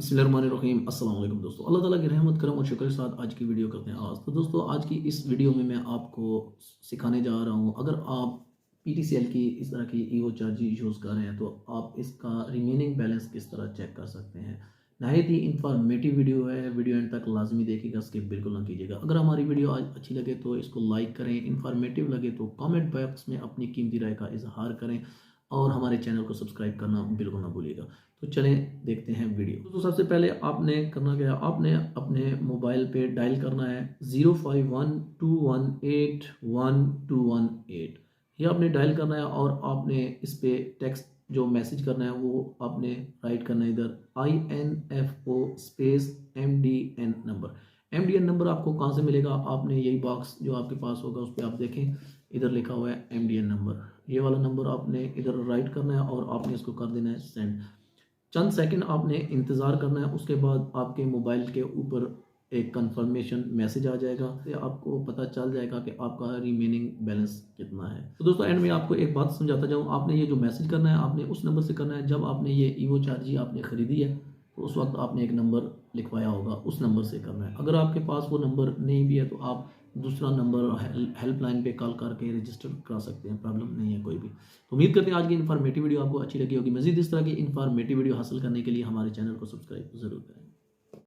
बिस्मिल्लाहिर्रहमानिर्रहीम। अस्सलाम वालेकुम दोस्तों, अल्लाह ताला की रहमत करम और शुक्र के साथ आज की वीडियो करते हैं आज। तो दोस्तों आज की इस वीडियो में मैं आपको सिखाने जा रहा हूँ, अगर आप PTCL की इस तरह की ईओ चार्ज यूज़ कर रहे हैं तो आप इसका रिमेनिंग बैलेंस किस तरह चेक कर सकते हैं। नहायत ही इंफॉर्मेटिव वीडियो है, वीडियो एंड तक लाजमी देखिएगा, स्किप बिल्कुल ना कीजिएगा। अगर हमारी वीडियो आज अच्छी लगे तो इसको लाइक करें, इंफॉर्मेटिव लगे तो कमेंट बॉक्स में अपनी कीमती राय का इजहार करें और हमारे चैनल को सब्सक्राइब करना बिल्कुल ना भूलिएगा। तो चलें देखते हैं वीडियो। तो सबसे पहले आपने करना क्या है, आपने अपने मोबाइल पे डायल करना है 0512181218। ये आपने डायल करना है और आपने इस पे टेक्स्ट जो मैसेज करना है वो आपने राइट करना है इधर INFO space MDN number. MDN number आपको कहाँ से मिलेगा, आपने यही बॉक्स जो आपके पास होगा उस पर आप देखें, इधर लिखा हुआ है MDN नंबर। ये वाला नंबर आपने इधर राइट करना है और आपने इसको कर देना है सेंड। चंद सेकंड आपने इंतज़ार करना है, उसके बाद आपके मोबाइल के ऊपर एक कंफर्मेशन मैसेज आ जाएगा, तो आपको पता चल जाएगा कि आपका रिमेनिंग बैलेंस कितना है। तो दोस्तों एंड में आपको एक बात समझाता जाऊँ, आपने ये जो मैसेज करना है आपने उस नंबर से करना है जब आपने ये ईवो चार्ज आपने ख़रीदी है, तो उस वक्त आपने एक नंबर लिखवाया होगा, उस नंबर से करना है। अगर आपके पास वो नंबर नहीं भी है तो आप दूसरा नंबर हेल्पलाइन पे कॉल करके रजिस्टर करा सकते हैं, प्रॉब्लम नहीं है कोई भी। तो उम्मीद करते हैं आज की इन्फॉर्मेटिव वीडियो आपको अच्छी लगी होगी। मज़ीद इस तरह की इन्फॉर्मेटिव वीडियो हासिल करने के लिए हमारे चैनल को सब्सक्राइब ज़रूर करें।